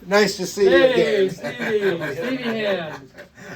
Nice to see you Hey, again. Stevie Hand.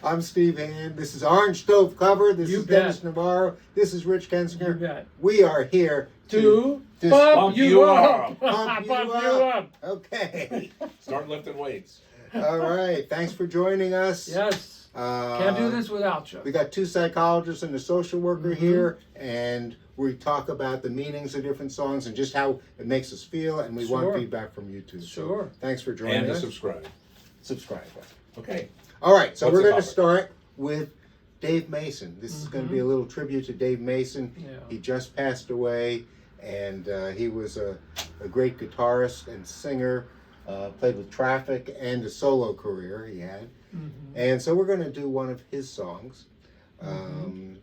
I'm Steve Hand. This is Orange Stove Cover. This You is bet. Denis Navarro. This is Rich You Kensinger. bet. We are here To to pump you up. pump you up. Okay. Start lifting weights. All right. Thanks for joining us. Yes. Can't do this without you. We got two psychologists and a social worker here, and we talk about the meanings of different songs and just how it makes us feel, and we want Sure. feedback from you too. Sure. So thanks for joining And to us. subscribe. Subscribe. Okay. All right, so What's we're the going to topic? start with Davemason. This is going to be a little tribute to Davemason. Yeah. He just passed away, and he was a great guitarist and singer. Played with Traffic and a solo career he had. And so we're going to do one of his songs. And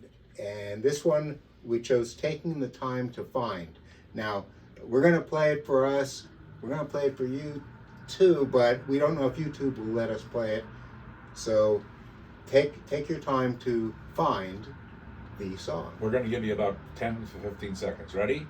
this one we chose Taking the Time to Find. Now, we're going to play it for us. We're going to play it for you too, but we don't know if YouTube will let us play it. So take your time to find the song. We're going to give you about 10 to 15 seconds. Ready?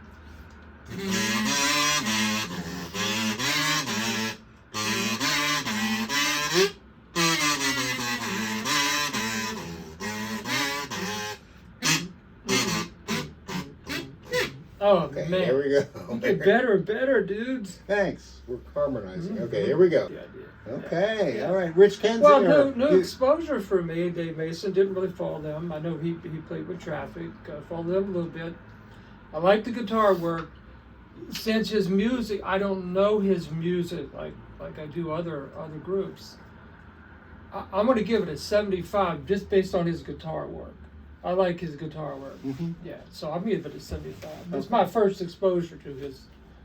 Oh, Okay, man. here we go. You get better and better, dudes. Thanks. We're harmonizing. Okay, here we go. Good idea. Okay, Yeah. all right. Rich Kensinger. Well, no you- exposure for me. Davemason didn't really follow them. I know he played with Traffic. Followed them a little bit. I like the guitar work. Since his music, I don't know his music like I do other groups. I'm going to give it a 75 just based on his guitar work. I like his guitar work. Yeah, so I'm going to give it a 75. It's my first exposure to his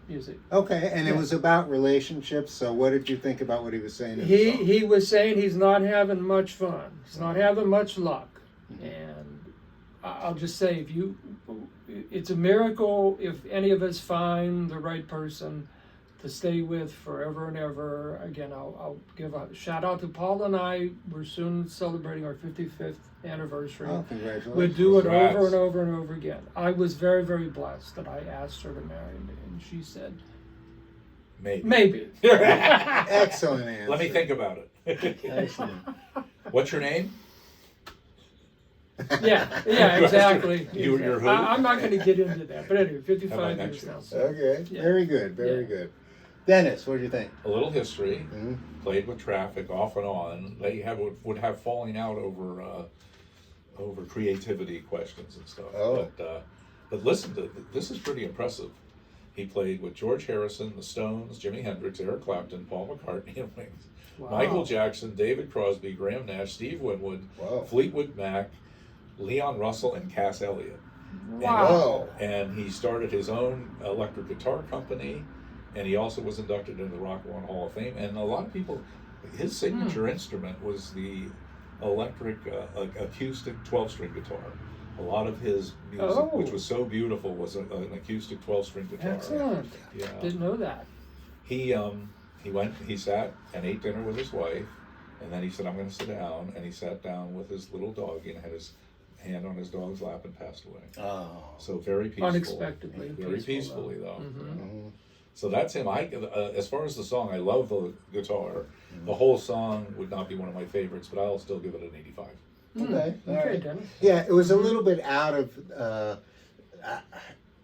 music. Okay, and it Yeah. was about relationships. So, what did you think about what he was saying? In the song? He was saying he's not having much fun. He's not having much luck. And I'll just say, it's a miracle if any of us find the right person to stay with forever and ever. Again, I'll give a shout out to Paul and I. We're soon celebrating our 55th anniversary. Oh, congratulations! We'd do it Congrats. over and over and over again. I was very, very blessed that I asked her to marry me, and she said, Maybe. maybe. Excellent answer. Let me think about it. Excellent. What's your name? Yeah, exactly. You're who? I'm not going to get into that. But anyway, How 55 about years next now. year? So. Okay, Yeah. very good, very Yeah. good. Dennis, what do you think? A little history. Mhm. Played with Traffic off and on. They would have falling out over creativity questions and stuff. Oh. But listen, this is pretty impressive. He played with George Harrison, the Stones, Jimi Hendrix, Eric Clapton, Paul McCartney, and Wings, Wow. Michael Jackson, David Crosby, Graham Nash, Steve Winwood, Wow. Fleetwood Mac, Leon Russell, and Cass Elliot. Wow. And he started his own electric guitar company, and he also was inducted into the Rock and Roll Hall of Fame. And a lot of people, his signature instrument was the electric acoustic 12-string guitar. A lot to his music, which was so beautiful, was an acoustic 12-string guitar. Excellent. Yeah. Didn't know that. He sat and ate dinner with his wife, and then he said, "I'm going to sit down," and he sat down with his little dog and had his hand on his dog's lap and passed away. Oh. So very peaceful. Unexpectedly Very peaceful, peacefully though. Mhm. So that's him. As far as the song, I love the guitar. The whole song would not be one of my favorites, but I'll still give it an 85. Okay. All Okay, right. Dennis. Yeah, it was a little bit out of,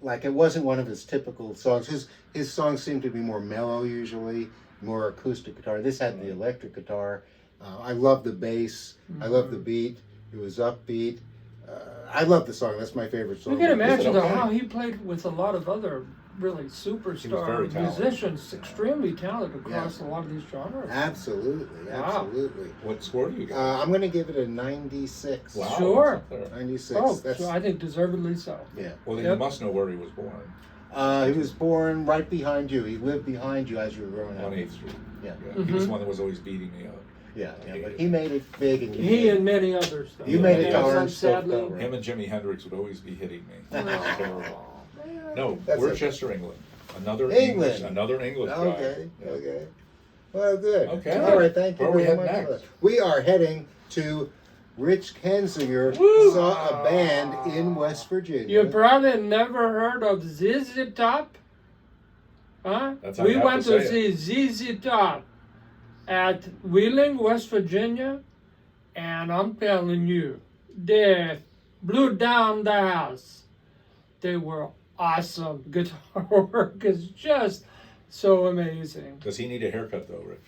like it wasn't one of his typical songs. His songs seem to be more mellow usually, more acoustic guitar. This had the electric guitar. I love the bass. I love the beat. It was upbeat. I love the song. That's my favorite song. You can imagine though okay? how he played with a lot of other really superstar very talented. musicians, extremely talented across a lot of these genres. Absolutely, Wow. absolutely. What score do you get? I'm going to give it a 96. Wow, Sure. that's up there. 96. Oh, That's, so I think deservedly so. yeah. Well, then Yep. you must know where he was born. He was born right behind you. He lived behind you as you were growing up. On 8th Street. Yeah. He was the one that was always beating me up. Yeah, but he made it big, and He and many others. Though. You made it to Yeah, Orange Stove sadly. Cover. Him and Jimi Hendrix would always be hitting me. Oh, Terrible. man. No, That's Worcester, England. Another England. English guy. Okay, Yeah. okay. Well, good. Okay. All right, thank you Where are we very heading much. for next? that. We are heading to Rich Kensinger Woo! saw a band in West Virginia. You probably never heard of ZZtop? Huh? That's how We you have went to to say see ZZtop. at Wheeling, West Virginia, and I'm telling you, they blew down the house. They were awesome. Guitar work is just so amazing. Does he need a haircut though, Rich?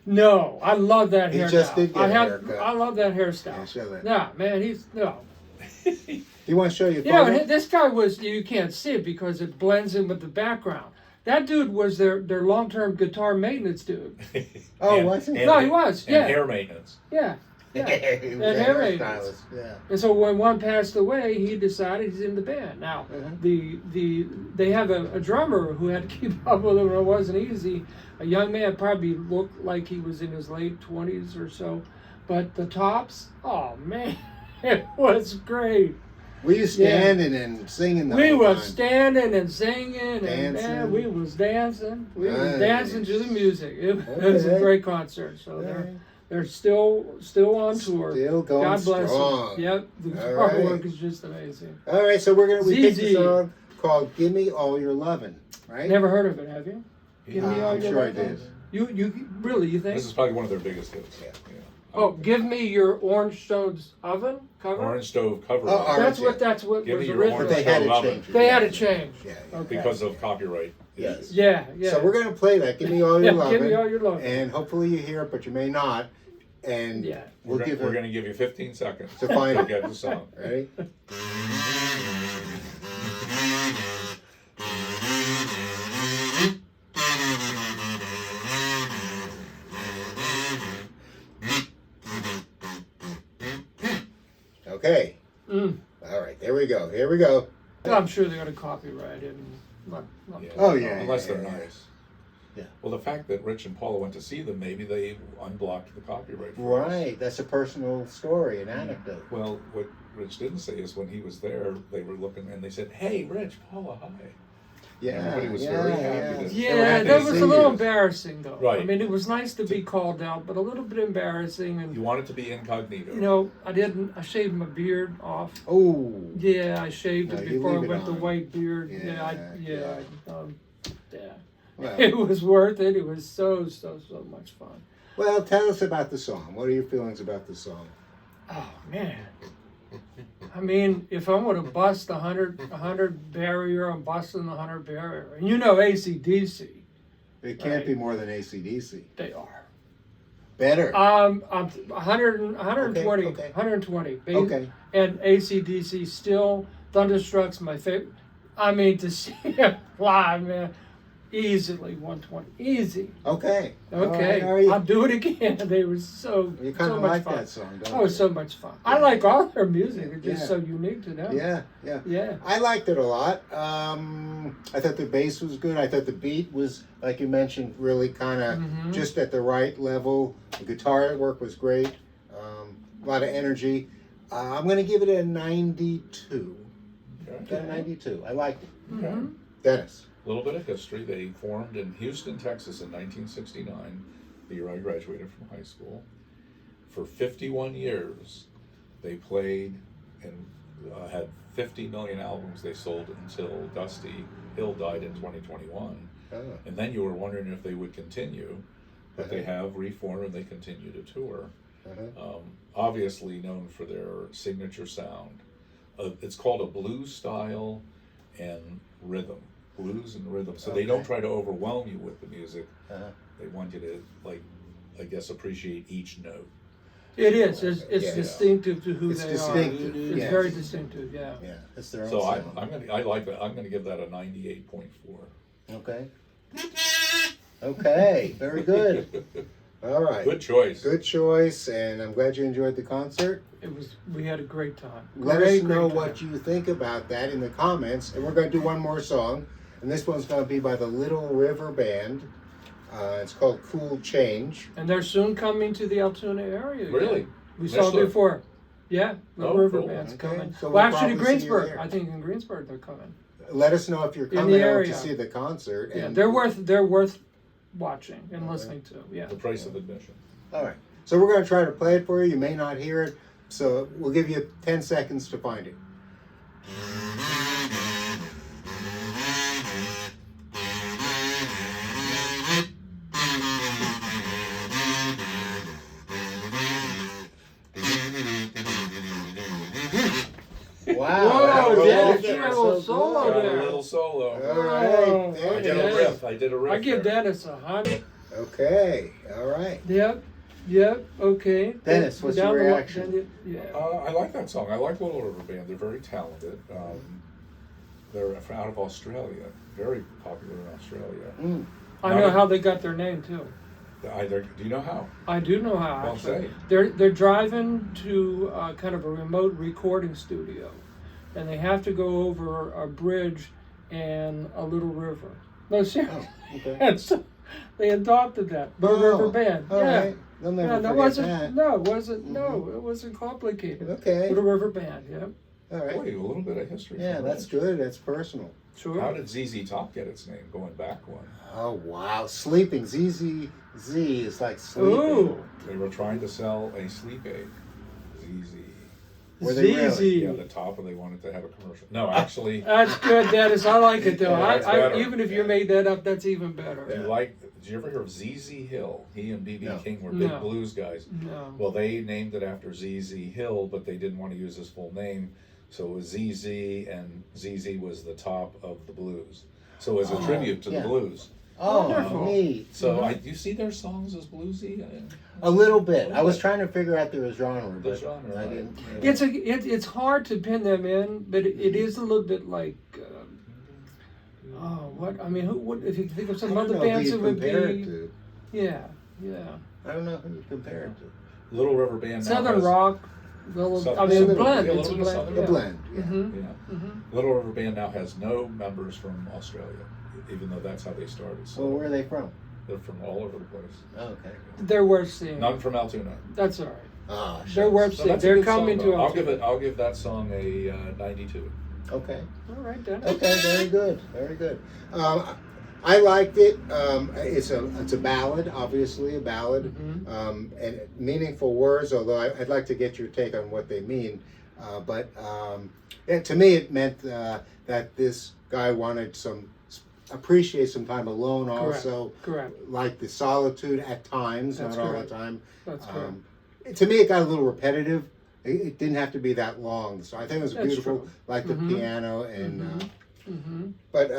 No, I love that He hairstyle. just did get a haircut. I love that hairstyle. Yeah, show that. Nah, man, no. You want to show your You know, photo? this guy was, you can't see it because it blends in with the background. That dude was their long-term guitar maintenance dude. Oh, was he? No, he was, And yeah. hair maintenance. Yeah. He was And a hair hairstylist, maintenance. yeah. And so when one passed away, he decided he's in the band. Now, they have a drummer who had to keep up with him, and it wasn't easy. A young man, probably looked like he was in his late 20s or so. But the tops, oh man, it was great. Were you standing and singing the We whole was time? standing and singing, and man, Dancing. we was dancing. We was Nice. dancing to the music. It was a Okay. great concert. So they're still on tour. Still going God bless strong. them. Yep, the All guitar right. work is just amazing. All right, so we picked a ZZ. song called "Gimme All Your Lovin'," right? Never heard of it, have you? Give me all I'm your sure I lovin'. did. You really, you think? This is probably one of their biggest hits. Yeah. Oh, give me your Orange Stones oven cover. Orange Stove cover. Oh, art. That's what Give was me your original. But they had to Love it. change it. They had to change. Yeah, yeah. Okay. Because of copyright. Yes. Yeah. So we're gonna play that. Give me all your Yeah, lovin'. give me all your lovin'. And hopefully you hear it, but you may not. And Yeah. we'll give We're her. going to give you 15 seconds To find to it. get the song. Ready? Okay. Mm. All right. There we go. Here we go. I'm sure they're gonna copyright it. And not Yeah. Oh, yeah, Unless yeah, they're yeah. nice. Yeah. Well, the fact that Rich and Paula went to see them, maybe they unblocked the copyright. for us. Right. That's a personal story, an anecdote. Well, what Rich didn't say is when he was there, they were looking and they said, "Hey, Rich, Paula, hi." Yeah. Everybody was yeah, very yeah. happy They that- were Yeah, happy that to was see a little you. embarrassing, though. Right. I mean, it was nice to be called out, but a little bit embarrassing. And You want it to be incognito. you know, I shaved my beard off. Oh. Yeah, I shaved No, it you before I leave it went to on. white beard. Yeah, Yeah. yeah. Well, It was worth it. It was so much fun. well, tell us about the song. What are your feelings about the song? Oh man. I mean, if I'm going to bust 100 barrier, I'm busting the 100 barrier. And you know AC/DC, It can't Right. be more than AC/DC. they are. Better. I'm 120, Okay. 120. Okay. And AC/DC still, Thunderstruck's my favorite. I mean, to see it live, man, easily 120. Easy. Okay. Okay. All right. I'll do it again. They were so, You kind so of much like fun. that song, don't Oh, you? it's so much fun. I like all their music. It's just Yeah. so unique to them. Yeah, yeah. Yeah. I liked it a lot. I thought the bass was good. I thought the beat was, like you mentioned, really kind of Mhm. just at the right level. The guitar work was great. A lot of energy. I'm going to give it a 92. Okay. Got a 92. I liked it. Mhm. Dennis. A little bit of history. They formed in Houston, Texas in 1969, the year I graduated from high school. For 51 years, they played and had 50 million albums they sold until Dusty Hill died in 2021. Oh, And then you were wondering if they would continue, but they have reformed and they continue to tour. uh-huh. Obviously known for their signature sound. It's called a blues style and rhythm. Blues and rhythm. So they don't Okay. try to overwhelm you with the music. Uh-huh. They want you to, like, I guess, appreciate each note. It is. It's Yeah. distinctive to who It's they distinctive, are. It's yes. very distinctive. Yeah. Yeah, it's their own So I sound. like that. I'm gonna give that a 98.4. Okay. Okay, very good. All right. Good choice. Good choice, and I'm glad you enjoyed the concert. We had a great time. Let Great, us know great what time. you think about that in the comments. And we're going to do one more song. And this one's going to be by the Little River Band. It's called Cool Change. And they're soon coming to the Altoona area. Really? again. We saw Whistler? it before. Yeah, Little Oh, River cool. Band's Okay, coming. so Well, we'll actually, probably see you Greensburg. there. I think in Greensburg they're coming. Let us know if you're In coming the out area. to see the concert. Yeah, And they're worth watching and listening to. Yeah. The price of admission. All right. So we're going to try to play it for you. You may not hear it. So we'll give you 10 seconds to find it. Wow. Whoa, that was Dennis, good. you had a little solo Got there. a little solo. All right. Oh, I did a okay. riff. I did a riff. I give there. Dennis 100. Okay. All right. Yep, okay. Dennis, what's Down your the lo- reaction? down the- Yeah. I like that song. I like Little River Band. They're very talented. They're out of Australia. Very popular in Australia. Mm. I know how they got their name too. Do you know how? I do know how. Well, Actually, say. they're driving to kind of a remote recording studio, and they have to go over a bridge and a little river. No, seriously. Oh, okay. And so they adopted that Little River Band. All Yeah. right. They'll never Yeah, forget that wasn't. that. No, it wasn't. No, it wasn't complicated. Okay. Little River Band. Yeah. All right. Boy, a little bit of history. Yeah, from that's Rich. good. That's personal. Sure. How did ZZtop get its name? Going back one. Oh, wow. Sleeping. ZZ is like sleeping. Ooh. They were trying to sell a sleep aid. ZZ. Were they really? ZZ. Yeah, the top, and they wanted to have a commercial. No, actually, That's good, Dennis. I like it though. Yeah, it's I better. even if you made that up, that's even better. did you ever hear of ZZ Hill? He and B.B. No. King were big No. blues guys. No. Well, they named it after ZZ Hill, but they didn't want to use his full name. So it was ZZ, and ZZ was the top of the blues. So as a Oh, tribute to yeah. the blues. Oh, Wonderful. neat. So Mhm. you see their songs as bluesy? A little bit. I was trying to figure out their genre, The but genre, I right. didn't. It's hard to pin them in, but it is a little bit like. Oh, what I mean, what if you think of I some don't other know who bands you that would compare it be? to. Yeah. I don't know who you compare it to. Little River Band now Southern has- rock. Well, Southern- I mean, a Southern- blend. yeah, a It's a little bit of blend. Southern The blend, yeah. Mm-hmm. Yeah. Mm-hmm. Little River Band now has no members from Australia, even though that's how they started. So Well, where are they from? they're from all over the place. Oh, okay. They're worth seeing. None from Altoona. That's all right. Ah, They're worth So seeing. that's a They're good coming song, to though. Altoona. I'll give that song a 92. Okay. All right, Dennis. Okay. Very good. Very good. I liked it. It's a ballad, obviously a ballad, Mhm. and meaningful words. Although I'd like to get your take on what they mean. But to me, it meant that this guy wanted appreciate some time alone. Correct. Also, Correct. like the solitude at times, That's not all correct. the time. That's correct. To me, it got a little repetitive. It didn't have to be that long, so I think it was That's beautiful, true. like the Mhm. piano and. Mm-hmm. But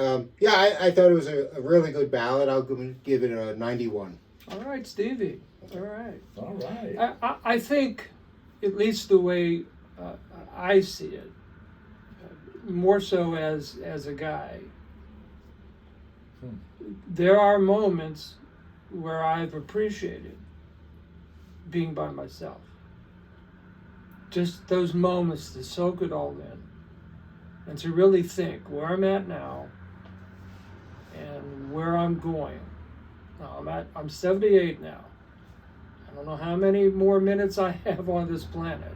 yeah, I thought it was a really good ballad. I'll give it a 91. All right, Stevie. All right. All right. I think, at least the way I see it, more so as a guy, there are moments where I've appreciated being by myself. Just those moments to soak it all in and to really think where I'm at now and where I'm going. Now, I'm 78 now. I don't know how many more minutes I have on this planet.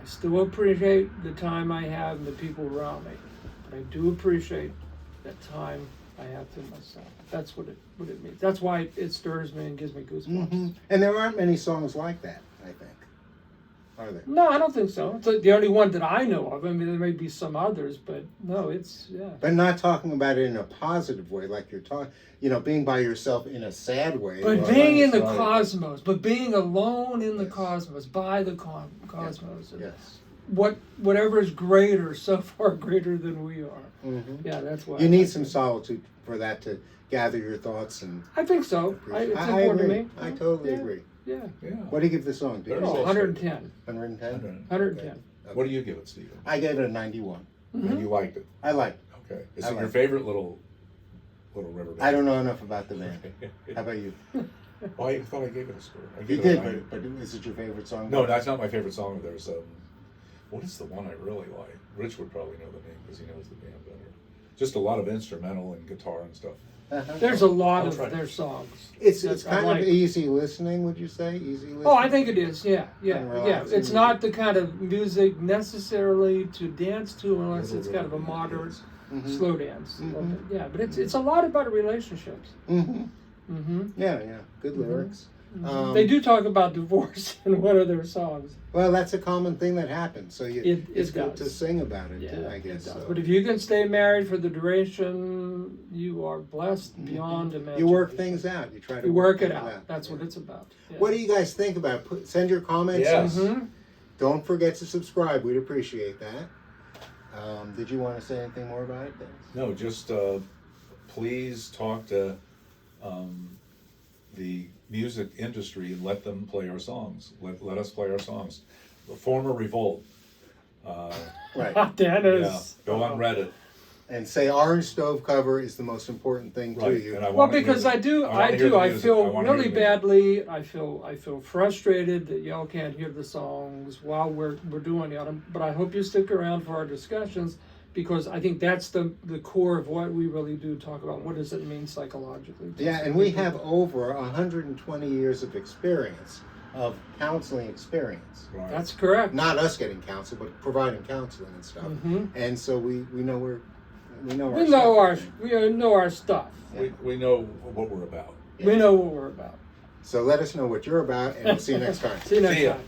I still appreciate the time I have and the people around me. But I do appreciate that time I have to myself. That's what it means. That's why it stirs me and gives me goosebumps. Mm-hmm. And there aren't many songs like that, I think. Are there? No, I don't think so. It's the only one that I know of. I mean, there may be some others, but no, yeah. But not talking about it in a positive way, like you're talking, being by yourself in a sad way. But or being in the sorry. cosmos, but being alone in the Yes. cosmos, by the cosmos, and Yes. whatever is greater, so far greater than we are. Mm-hmm. Yeah, that's why You I need like some it. solitude for that to gather your thoughts and. I think so. appreciate. It's I important agree. to me. I totally Yeah. agree. Yeah. Yeah. What do you give the song? Do you Very Oh, well. 110. 110? 110. What do you give it, Stephen? I gave it a 91. And you liked it. I like it. Okay. Is I it your like it. favorite little river band? I don't know enough about the band. How about you? Oh, I thought I gave it a score. I You gave it a did, 90. but is it your favorite song? No, that's not my favorite song. There's what is the one I really like? Rich would probably know the name because he knows the band better. Just a lot of instrumental and guitar and stuff. Uh-huh. There's a lot I'll of try. their songs. It's that I kind like. of easy listening, would you say? Easy listening? Oh, I think it is. Yeah. And relaxing. It's not the kind of music necessarily to dance to unless Little it's kind of a River Band moderate, is. Mhm. slow dance. Mhm. Yeah, but it's a lot about relationships. Mm-hmm. Mm-hmm. Yeah, good lyrics. They do talk about divorce in one of their songs. Well, that's a common thing that happens. So it's good does. to sing about it Yeah, too, I it guess. does. So. But if you can stay married for the duration, you are blessed beyond imagination. You work things out. You try to You work it things out. That's what it's about. Yeah. What do you guys think about it? Send your comments. Yes. in. Mhm. Don't forget to subscribe. We'd appreciate that. Did you want to say anything more about it, Dennis? No, just please talk to the music industry and let them play our songs. Let us play our songs. Form a revolt. Right. Dennis. Go on Reddit. And say Orange Stove cover is the most important thing to Right. you. And I Well, wanna hear because the- I do, wanna I hear the I music. feel wanna hear really the music. badly. I feel frustrated that y'all can't hear the songs while we're doing it. But I hope you stick around for our discussions, because I think that's the core of what we really do talk about. What does it mean psychologically? Yeah, and we have over 120 years of experience, of counseling experience. Right. That's correct. Not us getting counsel, but providing counseling and stuff. Mhm. And so we know we know our We know our stuff. We know what we're about. We know what we're about. So let us know what you're about, and we'll see you next time. See you next See ya. time.